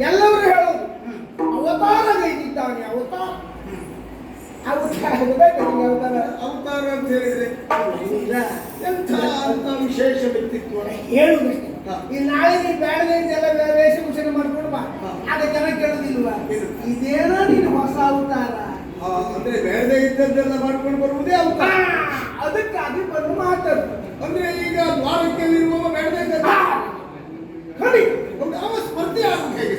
ಎಲ್ಲರೂ ಹೇಳೋದು ಅವತಾರಗೈದಿದ್ದಾನೆ ಅವತಾರ ಅವತಾರ ಅಂತ ಹೇಳಿದ್ರೆ ಎಂಥ ಅಂತ ವಿಶೇಷ ವ್ಯಕ್ತಿತ್ವ ಹೇಳುದಷ್ಟೇ. ಈ ನಾಳೆ ನೀ ಬೇಡದೆಲ್ಲ ವೇಷಭೂಷಣ ಮಾಡ್ಕೊಂಡು ಬಾ, ಆಗ ಜನ ಕೇಳುದಿಲ್ವಾ ಇದೇನೋ ನೀನು ಹೊಸ ಅವತಾರ ಅಂದ್ರೆ ಬೇಡದೇ ಇದ್ದದ್ದೆಲ್ಲ ಮಾಡ್ಕೊಂಡು ಬರುವುದೇ ಅವತಾರ. ಅದಕ್ಕೆ ಅದು ಬಂದು ಮಾತಾಡು. ಅಂದ್ರೆ ಈಗ ದ್ವಾರಕೆಯಲ್ಲಿರುವ ಬೇಡದೇ ಇದ್ದ ಅವ ಸ್ಪರ್ಧೆ ಆಗ ಹೇಗೆ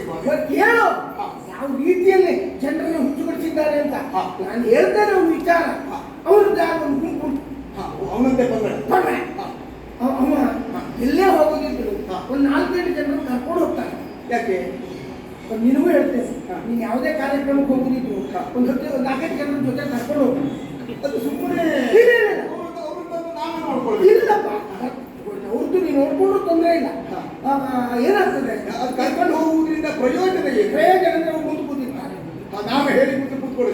ಹೇಳು ಯಾವ ರೀತಿಯಲ್ಲಿ ಜನರನ್ನು ಹುಟ್ಟುಪಡಿಸಿದ್ದಾರೆ ಅಂತ ನಾನು ಹೇಳ್ತೇನೆ. ಅವ್ನ ವಿಚಾರ ಅವ್ರದ್ದು ಒಂದು ಗುಂಪು ಅವನಂತೆ ಬಂದ ಅವ ಎಲ್ಲೇ ಹೋಗೋದಿದ್ರು ಒಂದು 4-5 ಜನರನ್ನು ಕರ್ಕೊಂಡು ಹೋಗ್ತಾರೆ. ಯಾಕೆ ನಿನಗೂ ಹೇಳ್ತೇನೆ, ನೀನು ಯಾವುದೇ ಕಾರ್ಯಕ್ರಮಕ್ಕೆ ಹೋಗುದಿದ್ರು ಒಂದು 4-5 ಜನರ ಜೊತೆ ಕರ್ಕೊಂಡು ಹೋಗು. ಅದು ಸುಮ್ಮನೆ ಇಲ್ಲಪ್ಪ, ಅವ್ರದ್ದು ನೀನು ನೋಡ್ಕೊಂಡು ತೊಂದರೆ ಇಲ್ಲ. ಏನಾಗ್ತದೆ ಅದು ಕರ್ಕೊಂಡು ಹೋಗುವುದರಿಂದ ಪ್ರಯೋಜನ ಏನು? ಪ್ರಯೋಜನ ಅಂದ್ರೆ ಅವ್ರು ಮುಂದೆ ಕೂತಿರ್ತಾರೆ, ನಾವೇ ಹೇಳಿ ಮುಂದೆ ಕೂತ್ಕೊಳ್ಳಿ.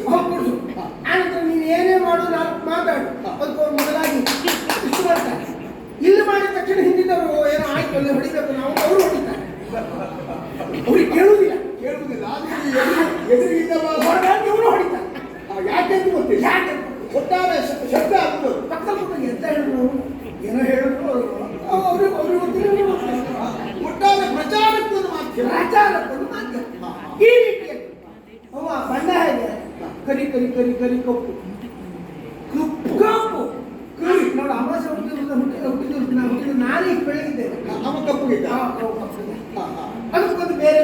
ಆನಂತರ ನೀನು ಏನೇ ಮಾಡು ನಾನು ಮಾತಾಡು, ಅದಕ್ಕೆ ಅವ್ರು ಮೊದಲಾಗಿ ಇಷ್ಟು ಮಾಡ್ತಾರೆ. ಇಲ್ಲಿ ಮಾಡಿದ ತಕ್ಷಣ ಹಿಂದಿದ್ದವರು ಏನೋ ಆಯ್ತು ಅಲ್ಲೇ ಹೊಡಿಬೇಕು ನಾವು, ಅವರು ಹೊಡಿತಾರೆ. ಅವ್ರಿಗೆ ಕೇಳುವುದಿಲ್ಲ ಎದುರಿಗಿದ್ದ ಇವರು ಹೊಡಿತಾರೆ. ಯಾಕೆ ಅಂತ ಗೊತ್ತಿಲ್ಲ. ಯಾಕೆ ಒಟ್ಟಾರೆ ಶಬ್ದ ಆಗ್ತದೆ. ಪಕ್ಕದ ಎಂತ ಹೇಳಿದ್ರು ಏನೋ ಹೇಳಿದ್ರು ಅವ್ರಿಗೆ ಗೊತ್ತಿಲ್ಲ. ಒಟ್ಟಾರೆ ಪ್ರಚಾರಕ್ಕೊಂದು ಮಾಧ್ಯಮ. ಪ್ರಚಾರಕ್ಕೊಂದು ಮಾಧ್ಯಮ. ಈ ರೀತಿಯಲ್ಲಿ ಅವ ಬಣ್ಣ ಹೇಗೆ ಕರಿ ಕರಿ ಕರಿ ಕರಿ ಕಪ್ಪು ಕಪ್ಪು ಕರಿ ನೋಡು. ಅಮಾವಾಸ್ಯೆ ಹುಟ್ಟಿದ್ದು ನಾನೇ ಬೆಳಗಿದ್ದೇನೆ. ಅವ ಕಪ್ಪುಗಿದ್ದ. ಅದಕ್ಕೊಂದು ಬೇರೆ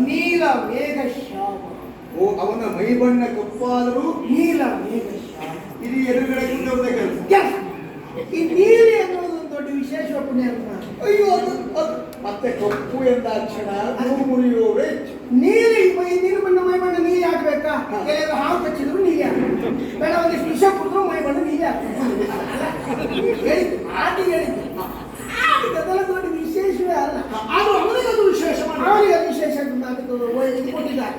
ನೀಲ ಮೇಘ ಶ್ಯಾಮ. ಓ, ಅವನ ಮೈ ಬಣ್ಣ ಕಪ್ಪಾದರೂ ನೀಲ ಮೇಘ ಶ್ಯಾಮ. ಇದು ಎದುರುಗಡೆ ಕುಂದವರದೇ ಕೆಲಸ. ಈ ನೀಲಿ ಅನ್ನೋದು ಒಂದು ದೊಡ್ಡ ವಿಶೇಷ ಪುಣ್ಯಾತ್ಮ. ಅಯ್ಯೋ, ಅದು ಮತ್ತೆ ಕಪ್ಪು ಎಂದಾಕ್ಷಣ ಮುರಿಯುವವರೇ ಹೆಚ್ಚು. ನೀಲಿ ನೀರು ಬಣ್ಣ ಮೈ ಬಣ್ಣ ನೀಲಿ ಹಾಕ್ಬೇಕಾ? ಕೆಲವರು ಹಾವು ಕಚ್ಚಿದ್ರು ನೀಲಿ ಹಾಕ್ಬೇಕು, ಬೇಡ ಒಂದಿಷ್ಟು ವಿಷ ಕುಡಿದ್ರು ಮೈ ಬಣ್ಣ ನೀಲಿ ಹಾಕ್ಬೇಕು. ಹೇಳಿದ್ದು ಆಟಿಗೆ ಹೇಳಿದ್ದು ಅದೆಲ್ಲ ದೊಡ್ಡ ವಿಶೇಷವೇ ಅಲ್ಲ. ಆದ್ರೂ ಅವನಿಗದು ವಿಶೇಷ, ಅವನಿಗೆ ಅದು ವಿಶೇಷ ಅದಕ್ಕೆ ಕೊಟ್ಟಿದ್ದಾರೆ.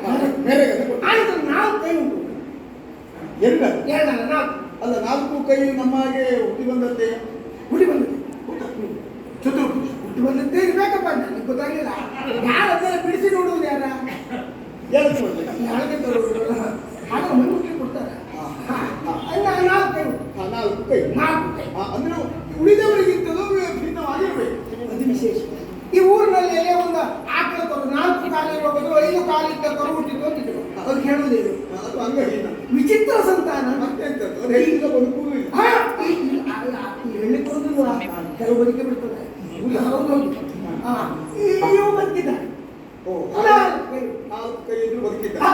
ಆನಂತರ 4 ಕೈ ಉಂಟು. ಎರಡಲ್ಲ 4 ಅಲ್ಲ, 4 ಕೈ ನಮ್ಮ ಹಾಗೆ ಹುಟ್ಟಿ ಬಂದದ್ದೇ. ಹುಟ್ಟಿ ಬಂದದ್ದು ಚತುರ್ಭುಜ ಹುಟ್ಟಿ ಬಂದದ್ದೇ ಇರ್ಬೇಕಪ್ಪ. ನನಗೆ ಗೊತ್ತಾಗಲಿಲ್ಲ. ಯಾರದೆಲ್ಲ ಬಿಡಿಸಿ ನೋಡುವುದು ಯಾರ ಯಾರಿಗೆ ತರುವುದು ಆಗ ಮಣ್ಣು ಕೊಡ್ತಾರೆ. 4 ಕೈ ಉಂಟು. 4 ಕೈ. 4 ಕೈ ಅಂದ್ರೆ ಉಳಿದವರಿಗಿಂತಲೂ ಭಿನ್ನವಾಗಿರ್ಬೇಕು. ಅದು ವಿಶೇಷ. ಈ ಊರಿನಲ್ಲಿ ಎಲ್ಲೇ ಒಂದು ಆಕಳ ಕರು 4 ಕಾಲಿರುವ ಬದಲು 5 ಕಾಲಿದ್ದ ಕರು ಹುಟ್ಟಿದ್ದು ಅಂತಿದ್ರು. ಅದು ಹೇಳುವುದೇನು? ಅದು ಅಂಗಹೀನ ವಿಚಿತ್ರ ಸಂತಾನ. ಮತ್ತೆ ಎಂತ ಹೇಳಿದ ಬದುಕುವುದು ಇಲ್ಲ. ಹೇಳಿ ಕೊಡುದಿಲ್ವ? ಕೆಲವು ಬದುಕಿ ಬಿಡ್ತದೆ. ಹೌದು ಇವು ಬದುಕಿದ್ದಾರೆ. 4 ಕೈ ಇದ್ರು ಬದುಕಿದ್ದಾರೆ.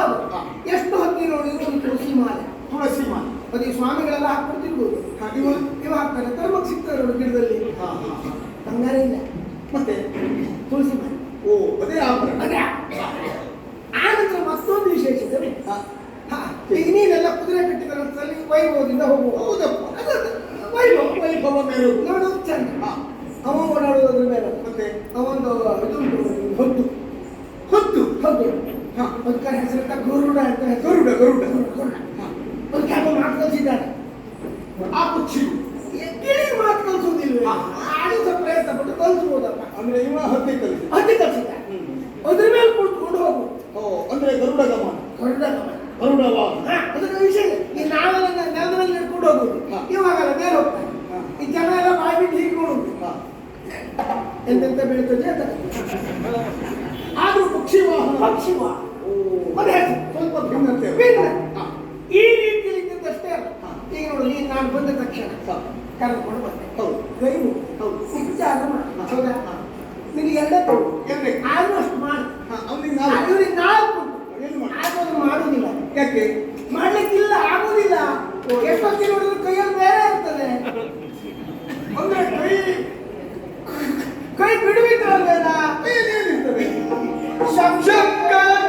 ಎಷ್ಟು ಹೊತ್ತಿ ನೋಡಿದ್ರು ಒಂದು ತುಳಸಿ ಮಾಲೆ. ಅದು ಈ ಸ್ವಾಮಿಗಳೆಲ್ಲ ಹಾಕ್ಬಿಡ್ತಿರ್ಬೋದು. ಇವ ಹಾಕ್ತಾರೆ, ಧರ್ಮಕ್ಕೆ ಸಿಗ್ತಾರೆ ನೋಡಿ ಗಿಡದಲ್ಲಿ. ಹಂಗಾರೆ ಇಲ್ಲ. ಮತ್ತೆ ತುಳಸಿ ಮಾಲೆ. ಓ, ಅದೇ ಆಭರಣ. ಅದೇ ಆನಂತರ ಮತ್ತೊಂದು ವಿಶೇಷತೆ. ಈಗ ನೀನೆಲ್ಲ ಕುದುರೆ ಕಟ್ಟಿದ ರಥದಲ್ಲಿ ವೈಭವದಿಂದ ಹೋಗುವ. ಹೌದಪ್ಪ, ವೈಭವ ಮೇಲೆ ನೋಡೋದು ಚಂದ. ಅವ ಓಡಾಡುವುದ್ರ ಮೇಲೆ ಮತ್ತೆ ಅವೊಂದು ಇದುಂಟು, ಹೊದ್ದು ಹೊದ್ದು ಹೊದ್ದು ಅದಕ್ಕೆ ಹೆಸರು ಗರುಡ ಅಂತ. ಗರುಡ ಗರುಡ ಅದಕ್ಕೆ ಅವ ಮಾತು ಕಲಿಸಿದ್ದಾನೆ. ಆ ಪಕ್ಷಿ ಗಿಳಿ ಮಾತು ಕಲಿಸುವುದಿಲ್ವೇ? ಆಡಿದ ಪ್ರಯತ್ನ ಪಟ್ಟು ಕಲಿಸ್ಬೋದಪ್ಪ. ಅಂದ್ರೆ ಇವ ಹತ್ತಿ ಕಲಿತು. ಹತ್ತಿ ಕಲಿಸಿದ. ಅದ್ರ ಮೇಲೆ ಕುಳಿತುಕೊಂಡು ಹೋಗು. ಓ ಅಂದ್ರೆ ಗರುಡ ಗಮನ. ಗರುಡ ಗಮನ. ಗರುಡ ವಾಹನ. ಅದಕ್ಕೆ ವಿಷಯ ಈ ನಾವೆಲ್ಲ ನೆಲದ ಮೇಲೆ ನಡ್ಕೊಂಡು ಹೋಗುದು. ಇವಾಗಲ್ಲ ಬೇರೆ ಹೋಗ್ತಾರೆ. ಈ ಜನ ಎಲ್ಲ ಬಾಯಿ ಬಿಟ್ಟು ಹೀಗೆ ನೋಡುದು. ಎಂತೆಂತ ಬೆಳೀತದೆ ಅಂತ. ಆದ್ರೂ ಪಕ್ಷಿ ವಾಹನ. ಪಕ್ಷಿ ವಾಹನ. ಒಂದು ಹೆಸರು. ಸ್ವಲ್ಪ ಭಿನ್ನತೆ. ಈ ರೀತಿಯಲ್ಲಿ ಇದ್ದದ್ದಷ್ಟೇ ಅಲ್ಲ. ಈಗ ನೋಡು, ಈಗ ನಾನು ಬಂದ ತಕ್ಷಣ ಕರೆದುಕೊಂಡು ಬಂದೆ. ಹೌದು. ಗೈವು ಉಪಚಾರ ಮಾಡಿ. ಹೌದಾ? ನಿನಗೆ ಎರಡೇ ತಗೋ. ಆದ್ರೂ ಅಷ್ಟು ಮಾಡಿ. ಅವ್ನಿಗೆ ಇವ್ರಿಗೆ ನಾಲ್ಕು ಏನು ಮಾಡಿ? ಆಗೋದು ಮಾಡುವುದಿಲ್ಲ. ಯಾಕೆ ಮಾಡ್ಲಿಕ್ಕಿಲ್ಲ, ಆಗುದಿಲ್ಲ. ಎಷ್ಟೊತ್ತಿ ನೋಡಿ